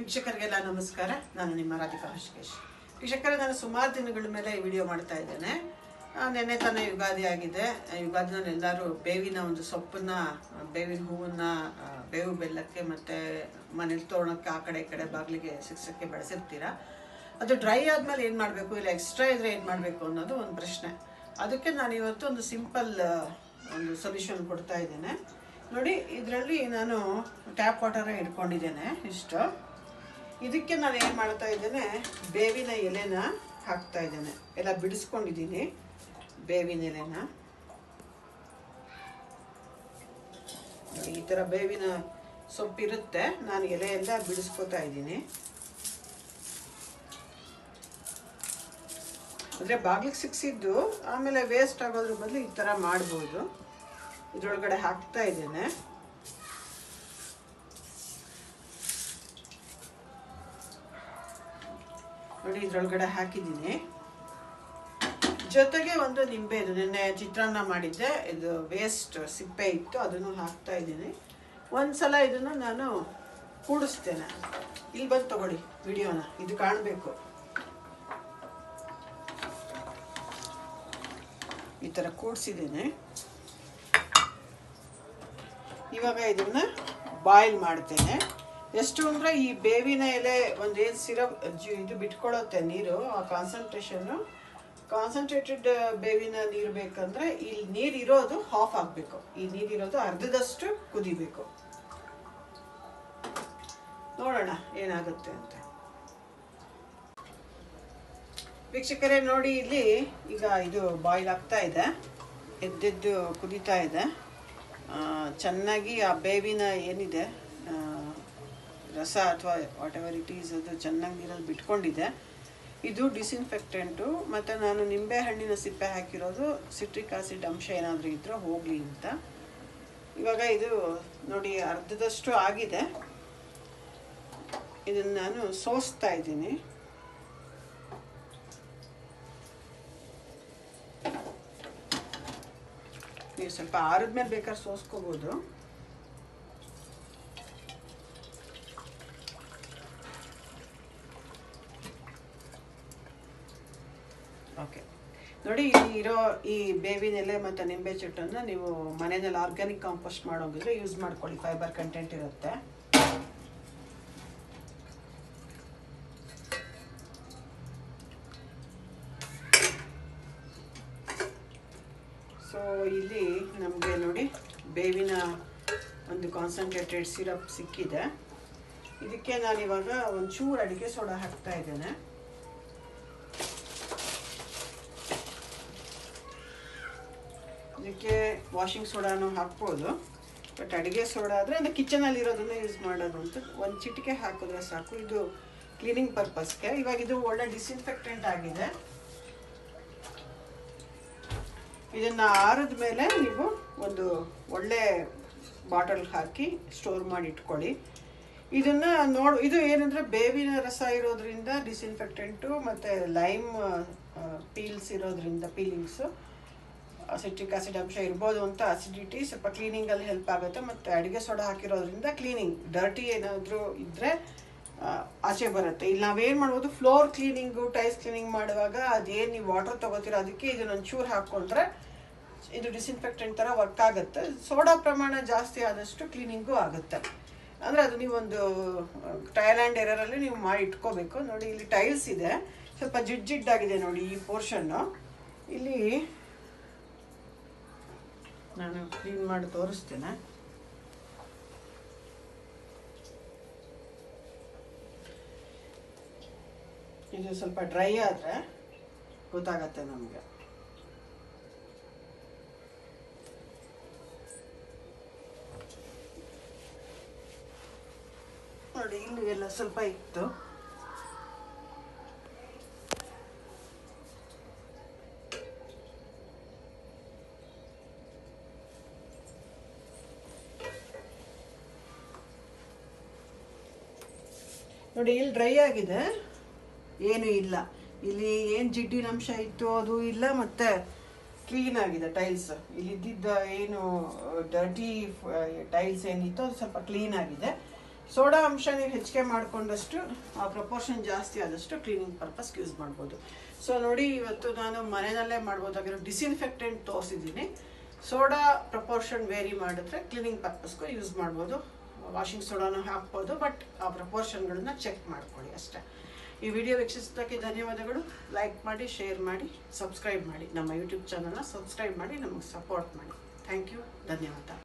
ವೀಕ್ಷಕರಿಗೆಲ್ಲ ನಮಸ್ಕಾರ. ನಾನು ನಿಮ್ಮ ರಾಧಿಕಾ ಹರ್ಷಕೇಶ್. ವೀಕ್ಷಕರೇ, ನಾನು ಸುಮಾರು ದಿನಗಳ ಮೇಲೆ ಈ ವಿಡಿಯೋ ಮಾಡ್ತಾ ಇದ್ದೇನೆ. ನೆನ್ನೆ ತಾನೇ ಯುಗಾದಿ ಆಗಿದೆ. ಯುಗಾದಿನಲ್ಲಿ ಎಲ್ಲರೂ ಬೇವಿನ ಒಂದು ಸೊಪ್ಪನ್ನ, ಬೇವಿನ ಹೂವನ್ನ ಬೇವು ಬೆಲ್ಲಕ್ಕೆ ಮತ್ತು ಮನೇಲಿ ತೋರಣಕ್ಕೆ ಆ ಕಡೆ ಈ ಕಡೆ ಬಾಗಿಲಿಗೆ ಸಿಕ್ಸಕ್ಕೆ ಬೆಳೆಸಿರ್ತೀರ. ಅದು ಡ್ರೈ ಆದಮೇಲೆ ಏನು ಮಾಡಬೇಕು, ಇಲ್ಲ ಎಕ್ಸ್ಟ್ರಾ ಇದ್ರೆ ಏನು ಮಾಡಬೇಕು ಅನ್ನೋದು ಒಂದು ಪ್ರಶ್ನೆ. ಅದಕ್ಕೆ ನಾನು ಇವತ್ತು ಒಂದು ಸಿಂಪಲ್ ಒಂದು ಸೊಲ್ಯೂಷನ್ ಕೊಡ್ತಾ ಇದ್ದೇನೆ. ನೋಡಿ, ಇದರಲ್ಲಿ ನಾನು ಟ್ಯಾಪ್ ವಾಟರ್ ಇಟ್ಕೊಂಡಿದ್ದೇನೆ ಇಷ್ಟು. ಇದಕ್ಕೆ ನಾನು ಏನು ಮಾಡ್ತಾ ಇದ್ದೇನೆ, ಬೇವಿನ ಎಲೆನ ಹಾಕ್ತಾ ಇದ್ದೇನೆ. ಎಲ್ಲ ಬಿಡಿಸ್ಕೊಂಡಿದ್ದೀನಿ ಬೇವಿನ ಎಲೆನ. ಈ ಥರ ಬೇವಿನ ಸೊಪ್ಪಿರುತ್ತೆ, ನಾನು ಎಲೆ ಎಲ್ಲ ಬಿಡಿಸ್ಕೊತಾ ಇದ್ದೀನಿ. ಅಂದರೆ ಬಾಗಿಲಿಗೆ ಸಿಕ್ಸಿದ್ದು ಆಮೇಲೆ ವೇಸ್ಟ್ ಆಗೋದ್ರ ಬದಲು ಈ ಥರ ಮಾಡ್ಬೋದು. ಇದರೊಳಗಡೆ ಹಾಕ್ತಾ ಇದ್ದೇನೆ. ನೋಡಿ, ಇದರೊಳಗಡೆ ಹಾಕಿದ್ದೀನಿ. ಜೊತೆಗೆ ಒಂದು ನಿಂಬೆ, ಇದು ನಿನ್ನೆ ಚಿತ್ರಾನ್ನ ಮಾಡಿದ್ದೆ, ಇದು ವೇಸ್ಟ್ ಸಿಪ್ಪೆ ಇತ್ತು, ಅದನ್ನು ಹಾಕ್ತಾ ಇದ್ದೀನಿ. ಒಂದ್ಸಲ ಇದನ್ನು ನಾನು ಕೂಡಿಸ್ತೇನೆ. ಇಲ್ಲಿ ಬಂದು ತಗೊಳ್ಳಿ ವಿಡಿಯೋನ, ಇದು ಕಾಣಬೇಕು. ಈ ಥರ ಕೂಡಿಸಿದ್ದೇನೆ. ಇವಾಗ ಇದನ್ನ ಬಾಯ್ಲ್ ಮಾಡ್ತೇನೆ. ಎಷ್ಟು ಅಂದರೆ ಈ ಬೇವಿನ ಎಲೆ ಒಂದೇನು ಸಿರಪ್ ಇದು ಬಿಟ್ಕೊಳ್ಳುತ್ತೆ ನೀರು, ಆ ಕಾನ್ಸಂಟ್ರೇಟೆಡ್ ಬೇವಿನ ನೀರು ಬೇಕಂದ್ರೆ ಇಲ್ಲಿ ನೀರು ಇರೋದು ಹಾಫ್ ಆಗಬೇಕು. ಈ ನೀರಿರೋದು ಅರ್ಧದಷ್ಟು ಕುದಿಬೇಕು. ನೋಡೋಣ ಏನಾಗುತ್ತೆ ಅಂತ. ವೀಕ್ಷಕರೇ ನೋಡಿ, ಇಲ್ಲಿ ಈಗ ಇದು ಬಾಯ್ಲ್ ಆಗ್ತಾ ಇದೆ, ಎದ್ದೆದ್ದು ಕುದೀತಾ ಇದೆ. ಚೆನ್ನಾಗಿ ಆ ಬೇವಿನ ಏನಿದೆ ರಸ ಅಥವಾ ವಾಟ್ ಎವರ್ ಇಟ್ ಈಸ್, ಅದು ಚೆನ್ನಾಗಿ ನೀರಲ್ಲಿ ಬಿಟ್ಕೊಂಡಿದೆ. ಇದು ಡಿಸ್ಇನ್ಫೆಕ್ಟೆಂಟು, ಮತ್ತು ನಾನು ನಿಂಬೆ ಹಣ್ಣಿನ ಸಿಪ್ಪೆ ಹಾಕಿರೋದು ಸಿಟ್ರಿಕ್ ಆಸಿಡ್ ಅಂಶ ಏನಾದರೂ ಇದ್ದರೆ ಹೋಗಲಿ ಅಂತ. ಇವಾಗ ಇದು ನೋಡಿ ಅರ್ಧದಷ್ಟು ಆಗಿದೆ. ಇದನ್ನು ನಾನು ಸೋಸ್ತಾ ಇದ್ದೀನಿ. ನೀವು ಸ್ವಲ್ಪ ಆರಿದ್ಮೇಲೆ ಬೇಕಾದ್ರೆ ಸೋಸ್ಕೋಬೋದು. ಓಕೆ, ನೋಡಿ, ಇಲ್ಲಿ ಇರೋ ಈ ಬೇವಿನ ಎಲೆ ಮತ್ತು ನಿಂಬೆ ಚುಟ್ಟನ್ನು ನೀವು ಮನೆಯಲ್ಲಿ ಆರ್ಗ್ಯಾನಿಕ್ ಕಾಂಪೋಸ್ಟ್ ಮಾಡೋಂಗಿದ್ರೆ ಯೂಸ್ ಮಾಡ್ಕೊಳ್ಳಿ, ಫೈಬರ್ ಕಂಟೆಂಟ್ ಇರುತ್ತೆ. ಸೊ ಇಲ್ಲಿ ನಮಗೆ ನೋಡಿ ಬೇವಿನ ಒಂದು ಕಾನ್ಸಂಟ್ರೇಟೆಡ್ ಸಿರಪ್ ಸಿಕ್ಕಿದೆ. ಇದಕ್ಕೆ ನಾನಿವಾಗ ಒಂಚೂರು ಅಡಿಕೆ ಸೋಡಾ ಹಾಕ್ತಾ ಇದ್ದೇನೆ. ಇದಕ್ಕೆ ವಾಷಿಂಗ್ ಸೋಡಾನು ಹಾಕ್ಬೋದು, ಬಟ್ ಅಡುಗೆ ಸೋಡಾ ಆದರೆ ಅಂದರೆ ಕಿಚನಲ್ಲಿ ಇರೋದನ್ನ ಯೂಸ್ ಮಾಡೋದು ಅಂತ ಒಂದು ಚಿಟಿಕೆ ಹಾಕಿದ್ರೆ ಸಾಕು. ಇದು ಕ್ಲೀನಿಂಗ್ ಪರ್ಪಸ್ಗೆ. ಇವಾಗ ಇದು ಒಳ್ಳೆ ಡಿಸ್ಇನ್ಫೆಕ್ಟೆಂಟ್ ಆಗಿದೆ. ಇದನ್ನು ಆರಿದ ಮೇಲೆ ನೀವು ಒಂದು ಒಳ್ಳೆ ಬಾಟಲ್ ಹಾಕಿ ಸ್ಟೋರ್ ಮಾಡಿ ಇಟ್ಕೊಳ್ಳಿ. ಇದನ್ನು ಇದು ಏನಂದರೆ ಬೇವಿನ ರಸ ಇರೋದ್ರಿಂದ ಡಿಸ್ಇನ್ಫೆಕ್ಟೆಂಟು, ಮತ್ತು ಲೈಮ್ ಪೀಲ್ಸ್ ಇರೋದ್ರಿಂದ ಪೀಲಿಂಗ್ಸು ಸಿಟ್ರಿಕ್ ಆಸಿಡ್ ಅಂಶ ಇರ್ಬೋದು ಅಂತ ಅಸಿಡಿಟಿ ಸ್ವಲ್ಪ ಕ್ಲೀನಿಂಗಲ್ಲಿ ಹೆಲ್ಪ್ ಆಗುತ್ತೆ. ಮತ್ತು ಅಡುಗೆ ಸೋಡಾ ಹಾಕಿರೋದ್ರಿಂದ ಕ್ಲೀನಿಂಗ್ ಡರ್ಟಿ ಏನಾದರೂ ಇದ್ದರೆ ಆಚೆ ಬರುತ್ತೆ. ಇಲ್ಲಿ ನಾವೇನು ಮಾಡ್ಬೋದು, ಫ್ಲೋರ್ ಕ್ಲೀನಿಂಗು, ಟೈಲ್ಸ್ ಕ್ಲೀನಿಂಗ್ ಮಾಡುವಾಗ ಅದೇನು ನೀವು ವಾಟರ್ ತೊಗೋತೀರೋ ಅದಕ್ಕೆ ಇದನ್ನು ಒಂಚೂರು ಹಾಕ್ಕೊಂಡ್ರೆ ಇದು ಡಿಸ್ಇನ್ಫೆಕ್ಟೆಂಟ್ ಥರ ವರ್ಕ್ ಆಗುತ್ತೆ. ಸೋಡಾ ಪ್ರಮಾಣ ಜಾಸ್ತಿ ಆದಷ್ಟು ಕ್ಲೀನಿಂಗು ಆಗುತ್ತೆ. ಅಂದರೆ ಅದು ನೀವೊಂದು ಟ್ರಯಲ್ ಆ್ಯಂಡ್ ಎರರಲ್ಲಿ ನೀವು ಮಾಡಿ ಇಟ್ಕೋಬೇಕು. ನೋಡಿ, ಇಲ್ಲಿ ಟೈಲ್ಸ್ ಇದೆ, ಸ್ವಲ್ಪ ಜಿಡ್ಡಾಗಿದೆ ನೋಡಿ ಈ ಪೋರ್ಷನ್ನು. ಇಲ್ಲಿ ನಾನು ಕ್ಲೀನ್ ಮಾಡಿ ತೋರಿಸ್ತೇನೆ. ಇದು ಸ್ವಲ್ಪ ಡ್ರೈ ಆದರೆ ಗೊತ್ತಾಗತ್ತೆ ನಮಗೆ. ನೋಡಿ, ಇಲ್ಲಿ ಎಲ್ಲ ಸ್ವಲ್ಪ ಇತ್ತು. ನೋಡಿ, ಇಲ್ಲಿ ಡ್ರೈ ಆಗಿದೆ, ಏನೂ ಇಲ್ಲ. ಇಲ್ಲಿ ಏನು ಜಿಡ್ಡಿನ ಅಂಶ ಇತ್ತು ಅದು ಇಲ್ಲ, ಮತ್ತು ಕ್ಲೀನ್ ಆಗಿದೆ ಟೈಲ್ಸ್. ಇಲ್ಲಿದ್ದ ಏನು ಡರ್ಟಿ ಟೈಲ್ಸ್ ಏನಿತ್ತು ಅದು ಸ್ವಲ್ಪ ಕ್ಲೀನ್ ಆಗಿದೆ. ಸೋಡಾ ಅಂಶ ನೀವು ಹೆಚ್ಚಿಗೆ ಮಾಡಿಕೊಂಡಷ್ಟು ಆ ಪ್ರಪೋರ್ಷನ್ ಜಾಸ್ತಿ ಆದಷ್ಟು ಕ್ಲೀನಿಂಗ್ ಪರ್ಪಸ್ಗೆ ಯೂಸ್ ಮಾಡ್ಬೋದು. ಸೊ ನೋಡಿ, ಇವತ್ತು ನಾನು ಮನೆಯಲ್ಲೇ ಮಾಡ್ಬೋದಾಗಿರೋ ಡಿಸ್ಇನ್ಫೆಕ್ಟೆಂಟ್ ತೋರಿಸಿದ್ದೀನಿ. ಸೋಡಾ ಪ್ರಪೋರ್ಷನ್ ವೇರಿ ಮಾಡಿದ್ರೆ ಕ್ಲೀನಿಂಗ್ ಪರ್ಪಸ್ಗೂ ಯೂಸ್ ಮಾಡ್ಬೋದು. ವಾಷಿಂಗ್ ಸೋಡಾನು ಹಾಕ್ಬೋದು, ಬಟ್ ಆ ಪ್ರಪೋರ್ಷನ್ಗಳನ್ನ ಚೆಕ್ ಮಾಡ್ಕೊಳ್ಳಿ ಅಷ್ಟೇ. ಈ ವಿಡಿಯೋ ವೀಕ್ಷಿಸಿದ್ದಕ್ಕೆ ಧನ್ಯವಾದಗಳು. ಲೈಕ್ ಮಾಡಿ, ಶೇರ್ ಮಾಡಿ, ಸಬ್ಸ್ಕ್ರೈಬ್ ಮಾಡಿ. ನಮ್ಮ ಯೂಟ್ಯೂಬ್ ಚಾನಲ್ನ ಸಬ್ಸ್ಕ್ರೈಬ್ ಮಾಡಿ, ನಮಗೆ ಸಪೋರ್ಟ್ ಮಾಡಿ. Thank you. ಧನ್ಯವಾದ.